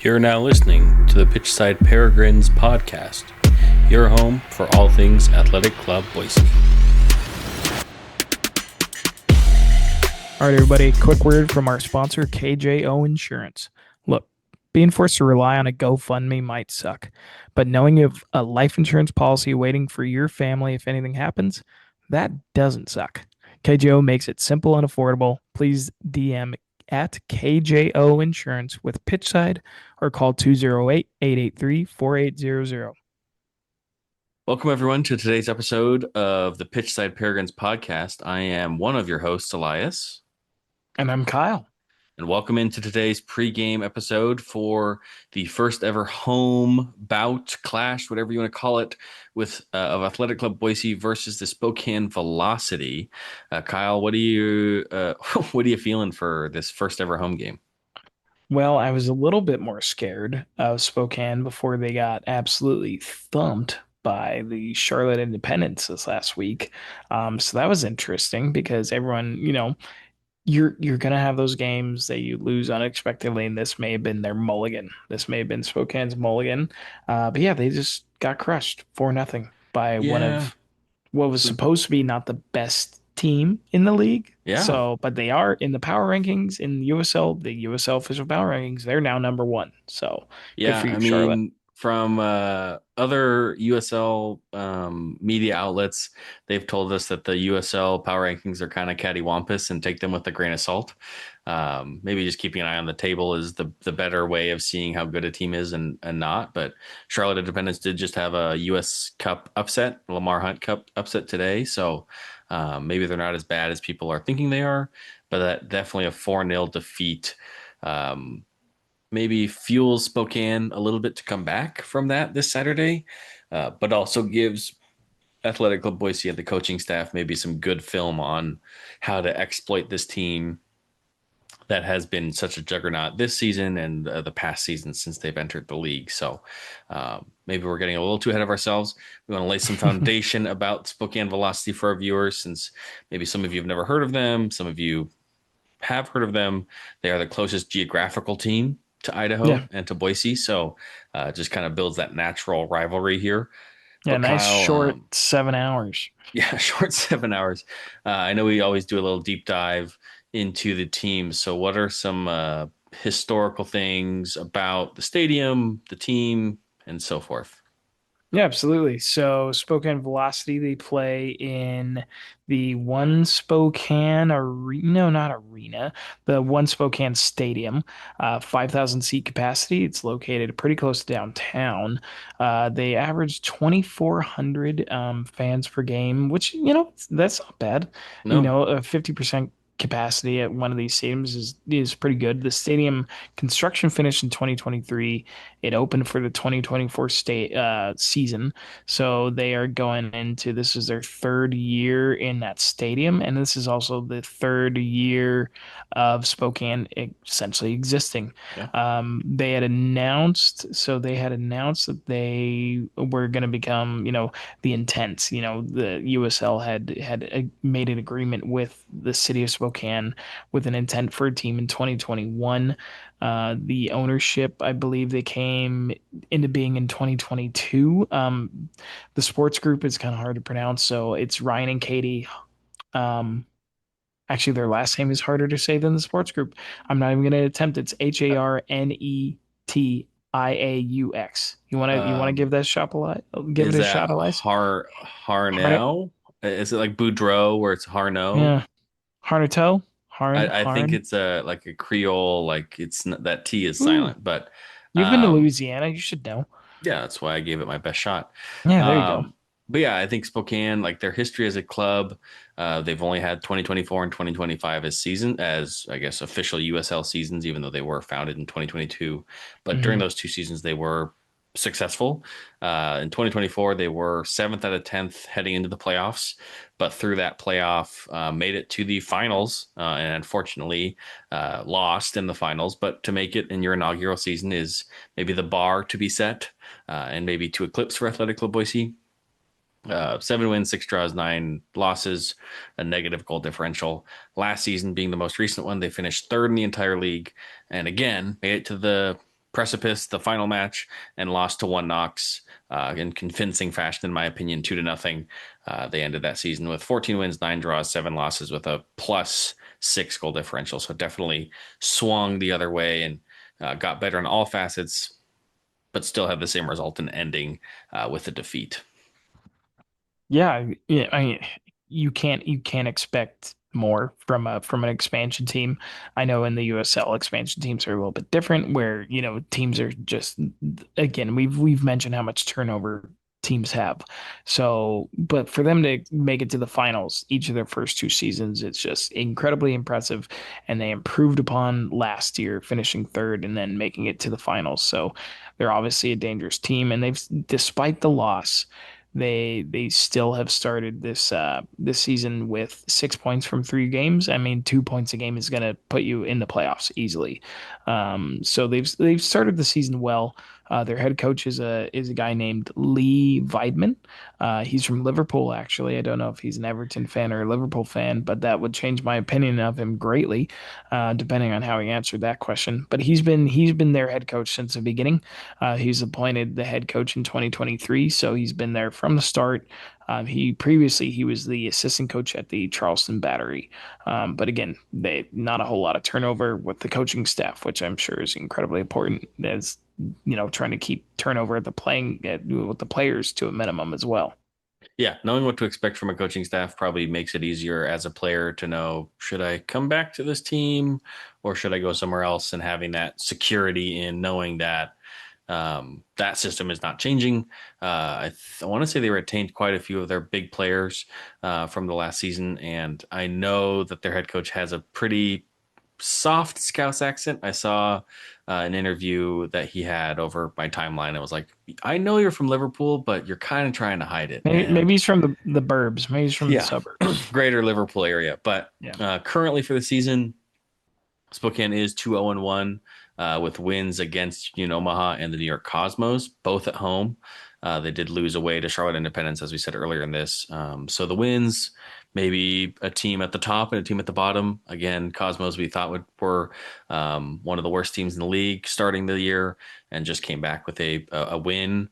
You're now listening to the Pitchside Peregrines Podcast, your home for all things Athletic Club Boise. All right, everybody, quick word from our sponsor, KJO Insurance. Look, being forced to rely on a GoFundMe might suck, but knowing you have a life insurance policy waiting for your family if anything happens, that doesn't suck. KJO makes it simple and affordable. Please DM at KJO Insurance with Pitchside or call 208-883-4800. Welcome, everyone, to today's episode of the Pitchside Peregrines Podcast. I am one of your hosts, Elias. And I'm Kyle. And welcome into today's pregame episode for the first ever home bout, clash, whatever you want to call it, with of Athletic Club Boise versus the Spokane Velocity. Kyle, what are you feeling for this first ever home game? Well, I was a little bit more scared of Spokane before they got absolutely thumped by the Charlotte Independents this last week. So that was interesting because everyone, you're gonna have those games that you lose unexpectedly, and this may have been their mulligan. This may have been Spokane's mulligan. But yeah, they just got crushed 4-0 by one of what was supposed to be not the best team in the league. Yeah. So, but they are in the power rankings in USL, the USL official power rankings. They're now number one. So yeah, good for you, Charlotte. From other USL media outlets, they've told us that the USL power rankings are kind of cattywampus and take them with a grain of salt. Maybe just keeping an eye on the table is the better way of seeing how good a team is and not. But Charlotte Independence did just have a US Cup upset, Lamar Hunt Cup upset today. So maybe they're not as bad as people are thinking they are, but that definitely a 4-0 defeat. Maybe fuels Spokane a little bit to come back from that this Saturday, but also gives Athletic Club Boise and the coaching staff maybe some good film on how to exploit this team that has been such a juggernaut this season and the past season since they've entered the league. So maybe we're getting a little too ahead of ourselves. We want to lay some foundation about Spokane Velocity for our viewers, since maybe some of you have never heard of them. Some of you have heard of them. They are the closest geographical team to Idaho and to Boise. So just kind of builds that natural rivalry here. Yeah, But nice Kyle, short 7 hours. Yeah, short 7 hours. I know we always do a little deep dive into the team. So what are some historical things about the stadium, the team, and so forth? Yeah, absolutely. So Spokane Velocity, they play in the One Spokane Arena, no, not arena, the One Spokane Stadium, 5,000 seat capacity. It's located pretty close to downtown. They average 2,400 fans per game, which, that's not bad. No. A 50% capacity at one of these stadiums is pretty good. The stadium construction finished in 2023. It opened for the 2024 season. So they are going into, this is their third year in that stadium, and this is also the third year of Spokane essentially existing. Yeah. They had announced that they were going to become, the intent. The USL had made an agreement with the city of Spokane with an intent for a team in 2021. The ownership, I believe they came into being in 2022. The sports group is kind of hard to pronounce, so it's Ryan and Katie. Actually, their last name is harder to say than the sports group. I'm not even going to attempt. It's HARNETIAUX. You want to give that shot a lot? Give it a shot, Elias. Harnell? Is it like Boudreaux where it's Harno? Yeah, Harnato. I think it's like a Creole, like it's not, that T is silent, but you've been to Louisiana, you should know. Yeah, that's why I gave it my best shot. Yeah, there you go. But yeah, I think Spokane, like their history as a club, they've only had 2024 and 2025 as I guess official USL seasons, even though they were founded in 2022. But during those two seasons, they were successful. In 2024, they were 7th out of 10th heading into the playoffs, but through that playoff, made it to the finals and unfortunately lost in the finals. But to make it in your inaugural season is maybe the bar to be set and maybe to eclipse for Athletic Club Boise. 7 wins, 6 draws, 9 losses, a negative goal differential. Last season being the most recent one, they finished third in the entire league and again made it to the precipice the final match and lost to One Knox in convincing fashion, in my opinion, 2-0. They ended that season with 14 wins, 9 draws, 7 losses with a +6 goal differential. So definitely swung the other way and got better in all facets, but still had the same result in ending with a defeat. Yeah, yeah. I mean, you can't expect more from an expansion team. I know in the USL expansion teams are a little bit different, where teams are just again we've mentioned how much turnover teams have. So, but for them to make it to the finals each of their first two seasons, it's just incredibly impressive, and they improved upon last year, finishing third and then making it to the finals. So, they're obviously a dangerous team, and despite the loss. They still have started this season with 6 points from 3 games. I mean, 2 points a game is going to put you in the playoffs easily. So they've started the season well. Their head coach is a guy named Lee Weidman. He's from Liverpool, actually. I don't know if he's an Everton fan or a Liverpool fan, but that would change my opinion of him greatly, depending on how he answered that question. But he's been their head coach since the beginning. He's appointed the head coach in 2023, so he's been there from the start. He was the assistant coach at the Charleston Battery, but again, they not a whole lot of turnover with the coaching staff, which I'm sure is incredibly important as trying to keep turnover with the players to a minimum as well. Yeah, knowing what to expect from a coaching staff probably makes it easier as a player to know, should I come back to this team or should I go somewhere else, and having that security in knowing that that system is not changing. I want to say they retained quite a few of their big players from the last season, and I know that their head coach has a pretty soft Scouse accent. I saw an interview that he had over my timeline. It was like, I know you're from Liverpool, but you're kind of trying to hide it. Maybe And he's from the burbs. Maybe he's from the yeah, suburbs. greater Liverpool area. But Yeah. currently for the season, Spokane is 2-0-1 with wins against Omaha and the New York Cosmos, both at home. They did lose away to Charlotte Independence, as we said earlier in this. So the wins, maybe a team at the top and a team at the bottom. Again, Cosmos we thought were one of the worst teams in the league starting the year, and just came back with a win.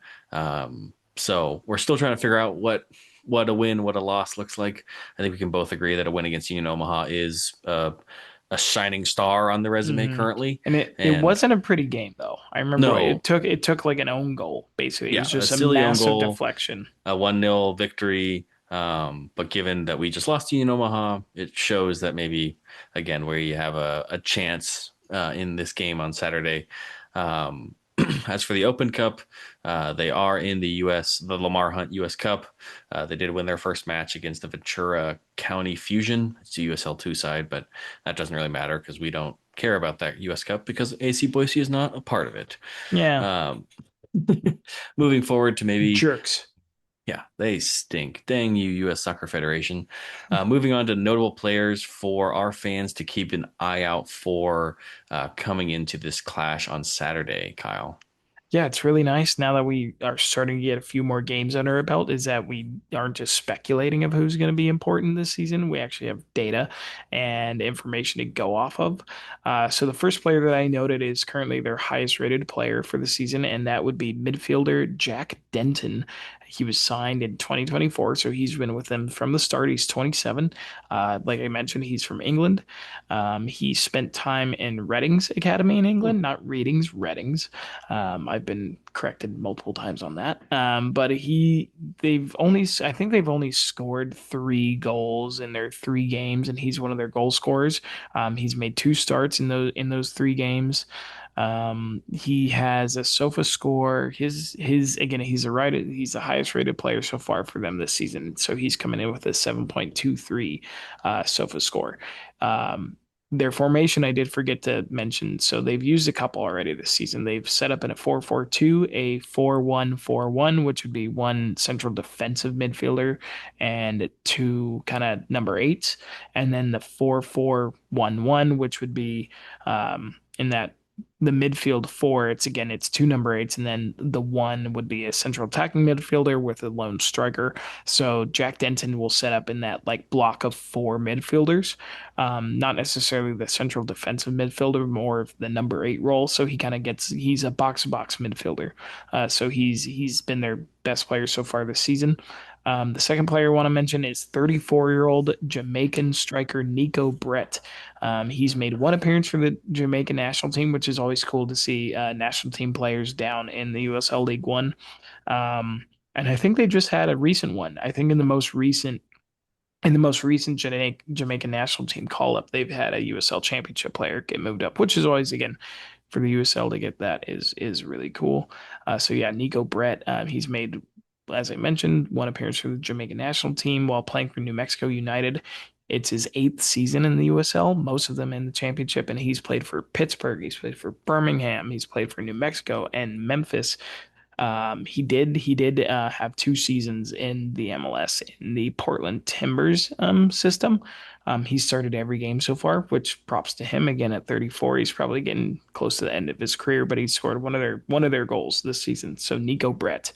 So we're still trying to figure out what a win, what a loss looks like. I think we can both agree that a win against Union Omaha is a shining star on the resume hmm currently. And it And wasn't a pretty game though. I remember no, it took like an own goal, basically. It yeah, was a just a silly own massive goal, deflection. a 1-0 victory. But given that we just lost to Union Omaha, it shows that maybe, again, where you have a chance in this game on Saturday. Um, as for the Open Cup, they are in the Lamar Hunt U.S. Cup. They did win their first match against the Ventura County Fusion. It's the USL2 side, but that doesn't really matter because we don't care about that U.S. Cup because AC Boise is not a part of it. Yeah. Um, moving forward to maybe, Jerks. yeah, they stink. Dang you, U.S. Soccer Federation. Moving on to notable players for our fans to keep an eye out for coming into this clash on Saturday, Kyle. Yeah, it's really nice now that we are starting to get a few more games under our belt, is that we aren't just speculating of who's going to be important this season. We actually have data and information to go off of. So the first player that I noted is currently their highest rated player for the season, and that would be midfielder Jack Denton. He was signed in 2024, so he's been with them from the start. He's 27. Like I mentioned, he's from England. He spent time in Reading's Academy in England, not Reading's, Reading's. I've been corrected multiple times on that. But I think they've only scored 3 goals in their 3 games, and he's one of their goal scorers. He's made 2 starts in those 3 games. He has a SOFA score. His again, he's the highest rated player so far for them this season. So he's coming in with a 7.23 SOFA score. Their formation, I did forget to mention. So they've used a couple already this season. They've set up in a 4-4-2, a 4-1-4-1, which would be one central defensive midfielder and two kind of number eights, and then the 4-4-1-1, which would be in that the midfield four, it's two number eights, and then the one would be a central attacking midfielder with a lone striker. So Jack Denton will set up in that like block of four midfielders, not necessarily the central defensive midfielder, more of the number eight role. So he's a box to box midfielder. So he's been their best player so far this season. The second player I want to mention is 34-year-old Jamaican striker Nico Brett. He's made one appearance for the Jamaican national team, which is always cool to see national team players down in the USL League One. And I think they just had a recent one. I think in the most recent Jamaican national team call up, they've had a USL championship player get moved up, which is always again for the USL to get that is really cool. So yeah, Nico Brett, he's made, as I mentioned, one appearance for the Jamaican national team while playing for New Mexico United. It's his eighth season in the USL, most of them in the championship, and he's played for Pittsburgh, he's played for Birmingham, he's played for New Mexico and Memphis. He did have 2 seasons in the MLS in the Portland Timbers system. He started every game so far, which props to him. Again, at 34, he's probably getting close to the end of his career, but he scored one of their goals this season. So Nico Brett,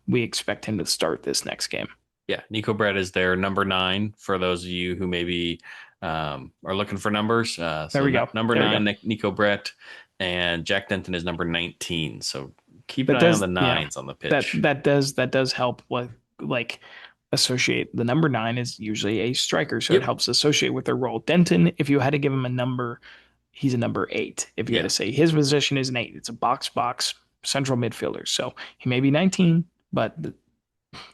we expect him to start this next game. Yeah, Nico Brett is their number 9 for those of you who maybe are looking for numbers. There So we go. number There we go. 9, Nico Brett, and Jack Denton is number 19. So keep an That eye on does, the yeah, nines on the that pitch. that does help with like associate the number nine is usually a striker, so it Yep. helps associate with their role. Denton, if you had to give him a number, he's a number eight. If you had Yeah. to say his position is an eight, it's a box central midfielder. So he may be 19, but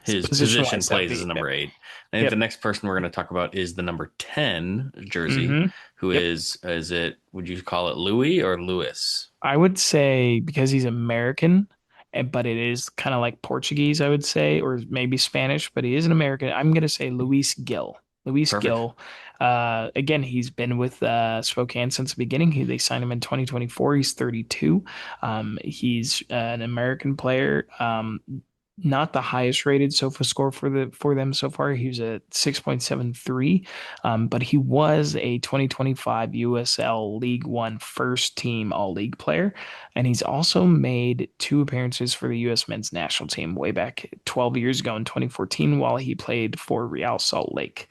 His position position wise, that would plays as a be yep. number 8. I think the Yep. next person we're going to talk about is the number 10 jersey, hmm who Yep. is it, would you call it Louis or Lewis? I would say because he's American, but it is kind of like Portuguese, I would say, or maybe Spanish, but he is an American. I'm going to say Luis Gil. Luis Perfect. Gil. Again, he's been with Spokane since the beginning. They signed him in 2024. He's 32. He's an American player. Not the highest rated SOFA score for them so far. He was at 6.73, but he was a 2025 USL League One first team All League player, and he's also made 2 appearances for the U.S. men's national team way back 12 years ago in 2014 while he played for Real Salt Lake.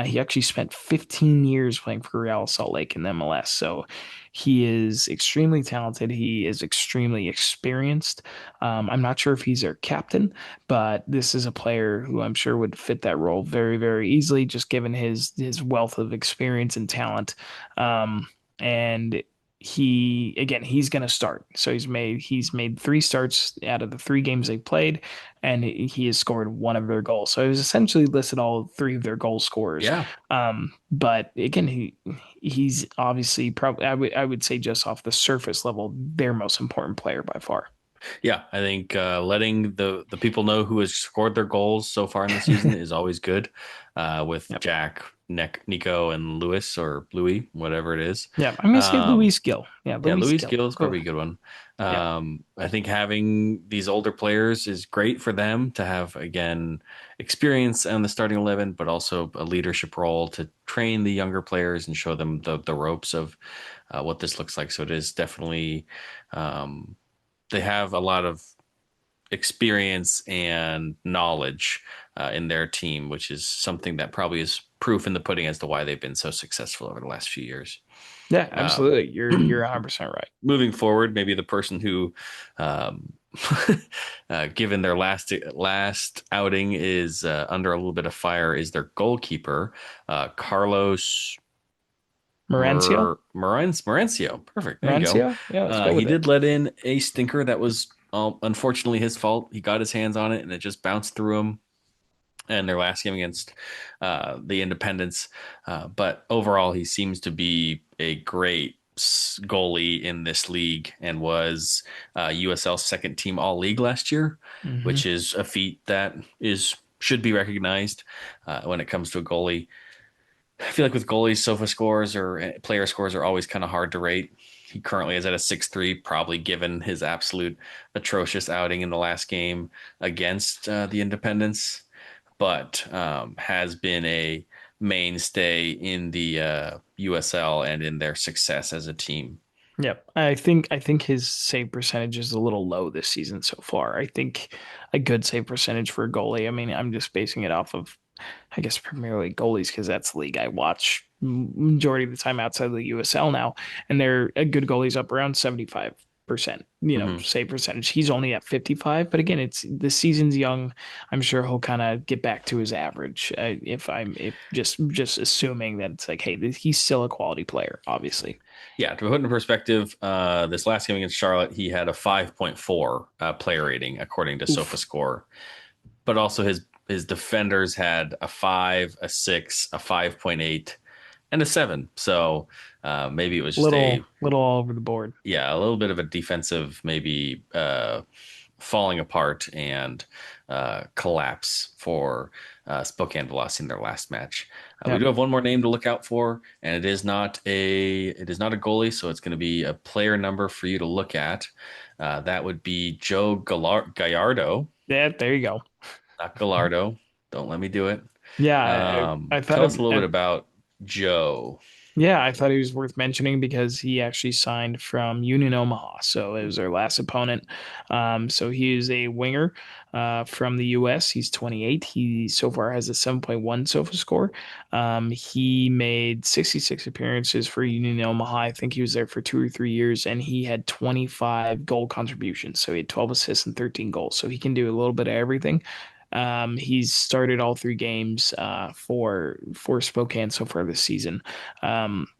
He actually spent 15 years playing for Real Salt Lake in the MLS, so he is extremely talented. He is extremely experienced. I'm not sure if he's their captain, but this is a player who I'm sure would fit that role very, very easily, just given his wealth of experience and talent. And he's going to start. So he's made 3 starts out of the 3 games they played, and he has scored one of their goals. So it was essentially listed all 3 of their goal scorers. Yeah. But again, he's obviously probably I would say just off the surface level, their most important player by far. Yeah, I think letting the people know who has scored their goals so far in the season is always good. With Yep. Jack, Nico, and Lewis or Louis, whatever it is. Yeah, I'm gonna say Um, Luis Gill. Yeah, yeah, Luis Louis Gill. Gill is Go. probably a good one. Yep. I think having these older players is great for them to have, again, experience on the starting 11, but also a leadership role to train the younger players and show them the ropes of what this looks like. So it is definitely, um, they have a lot of experience and knowledge in their team, which is something that probably is proof in the pudding as to why they've been so successful over the last few years. Yeah, Uh, absolutely. You're 100% right. Moving forward, maybe the person who, um, given their last outing, is under a little bit of fire is their goalkeeper, Carlos Mauricio? Marencio. Perfect. There you go. Mauricio? Yeah, let's go He with it. did let in a stinker that was unfortunately his fault. He got his hands on it and it just bounced through him. And their last game against the Independents, but overall he seems to be a great goalie in this league and was USL's second team All League last year, which hmm is a feat that is should be recognized when it comes to a goalie. I feel like with goalies, SOFA scores or player scores are always kind of hard to rate. He currently is at a 6.3, probably given his absolute atrocious outing in the last game against the Independents, but has been a mainstay in the USL and in their success as a team. Yep. I think his save percentage is a little low this season so far. I think a good save percentage for a goalie. I mean, I'm just basing it off of, I guess, Premier League goalies because that's the league I watch majority of the time outside of the USL now, and they're a good goalie's up around 75%, Hmm. save percentage. He's only at 55, but again, it's the season's young. I'm sure he'll kind of get back to his average. If just assuming that it's like, hey, he's still a quality player, obviously. Yeah, to put in perspective, this last game against Charlotte, he had a 5.4 player rating according to Oof. SofaScore, but also his defenders had a 5, a 6, a 5.8, and a 7. So maybe it was just Little all over the board. a little bit of a defensive, maybe falling apart and collapse for Spokane Velocity in their last match. We Yeah. do have one more name to look out for, and it is not a goalie, so it's going to be a player number for you to look at. That would be Gallardo, Yeah, there you go. not Gallardo. Don't let me do it. Yeah, I thought Tell us a little bit it, about Joe. yeah, I thought he was worth mentioning because he actually signed from Union Omaha. So it was their last opponent. So he is a winger from the US. He's 28. He so far has a 7.1 SOFA score. He made 66 appearances for Union Omaha. I think he was there for 2 or 3 years, and he had 25 goal contributions. So he had 12 assists and 13 goals. So he can do a little bit of everything. He's started all 3 games for Spokane so far this season.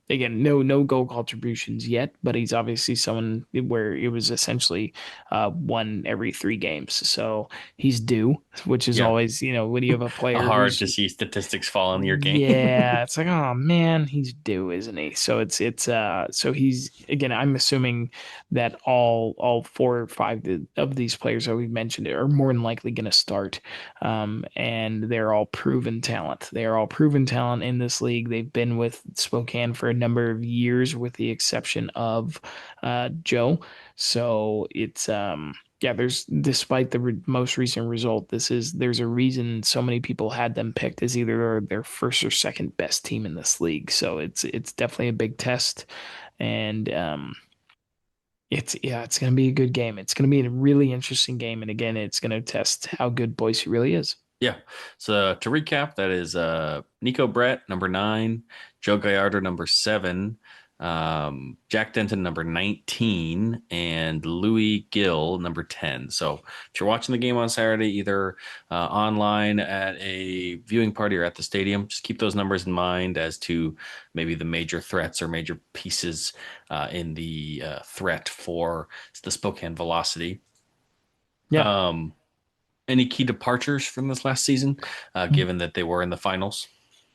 Again, no goal contributions yet, but he's obviously someone where it was essentially one every 3 games. So he's due, which is Yeah, always, when you have a player hard who's to see statistics fall in your game. yeah, it's like, oh man, he's due, isn't he? So so he's again, I'm assuming that all 4 or 5 of these players that we've mentioned are more than likely going to start. And they're all proven talent. They are all proven talent in this league. They've been with Spokane for a number of years, with the exception of Joe. So it's yeah, there's despite the most recent result, there's a reason so many people had them picked as either their first or second best team in this league. So it's definitely a big test, and it's going to be a good game. It's going to be a really interesting game, and again, it's going to test how good Boise really is. Yeah. So to recap, that is Nico Brett, number 9, Joe Gallardo, number 7, Jack Denton, number 19, and Louis Gill, number 10. So if you're watching the game on Saturday, either online at a viewing party or at the stadium, just keep those numbers in mind as to maybe the major threats or major pieces in the threat for the Spokane Velocity. Yeah. Um, any key departures from this last season, given that they were in the finals?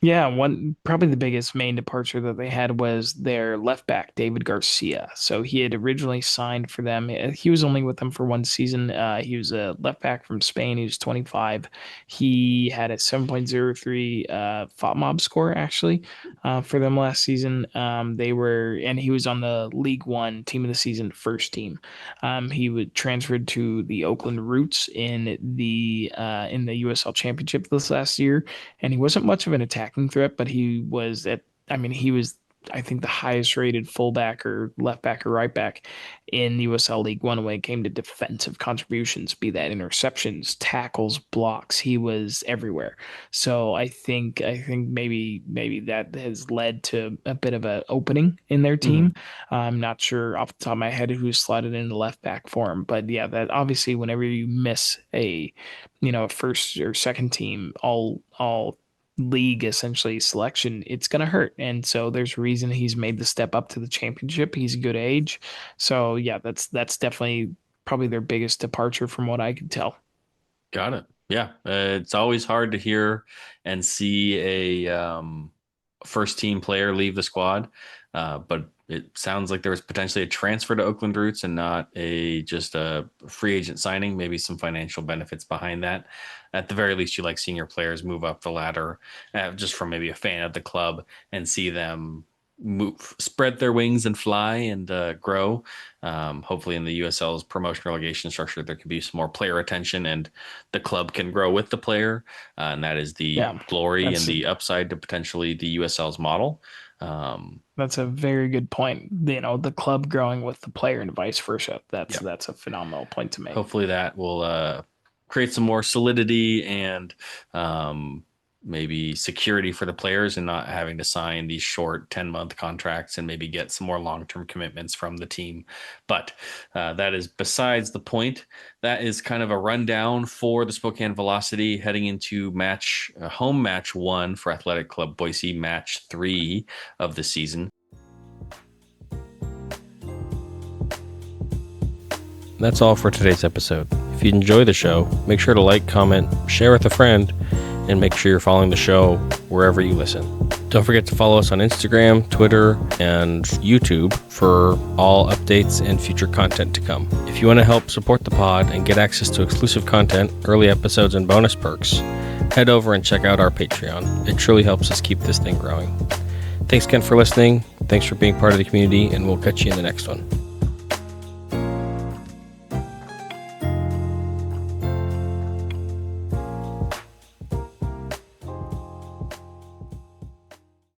Yeah, one probably the biggest main departure that they had was their left back, David Garcia. So he had originally signed for them. He was only with them for 1 season. He was a left back from Spain. He was 25. He had a 7.03 FOTMOB score actually for them last season. And he was on the League One team of the season first team. He would transferred to the Oakland Roots in the USL Championship this last year, and he wasn't much of an attacking threat, but he was, I think, the highest rated fullback or left back or right back in USL League One when it came to defensive contributions, be that interceptions, tackles, blocks. He was everywhere. So I think maybe that has led to a bit of an opening in their Hmm. team. I'm not sure off the top of my head who slotted into left back for him, but yeah, that obviously whenever you miss a first or second team all league essentially selection, it's gonna hurt. And so there's a reason he's made the step up to the championship. He's a good age. So yeah, that's definitely probably their biggest departure from what I could tell. Got it. Yeah, it's always hard to hear and see a first team player leave the squad, but it sounds like there was potentially a transfer to Oakland Roots and not a just a free agent signing. Maybe some financial benefits behind that. At the very least, you like seeing your players move up the ladder, just from maybe a fan of the club and see them move, spread their wings and fly and grow. Hopefully, in the USL's promotion relegation structure, there can be some more player attention and the club can grow with the player. And that is the Yeah, glory and that's the upside to potentially the USL's model. That's a very good point. The club growing with the player and vice versa. Yeah. That's a phenomenal point to make. Hopefully that will create some more solidity and maybe security for the players and not having to sign these short 10-month contracts and maybe get some more long-term commitments from the team. But that is besides the point. That is kind of a rundown for the Spokane Velocity heading into home match 1 for Athletic Club Boise, match 3 of the season. That's all for today's episode. If you enjoy the show, make sure to like, comment, share with a friend, and make sure you're following the show wherever you listen. Don't forget to follow us on Instagram, Twitter, and YouTube for all updates and future content to come. If you want to help support the pod and get access to exclusive content, early episodes, and bonus perks, head over and check out our Patreon. It truly helps us keep this thing growing. Thanks again for listening. Thanks for being part of the community, and we'll catch you in the next one.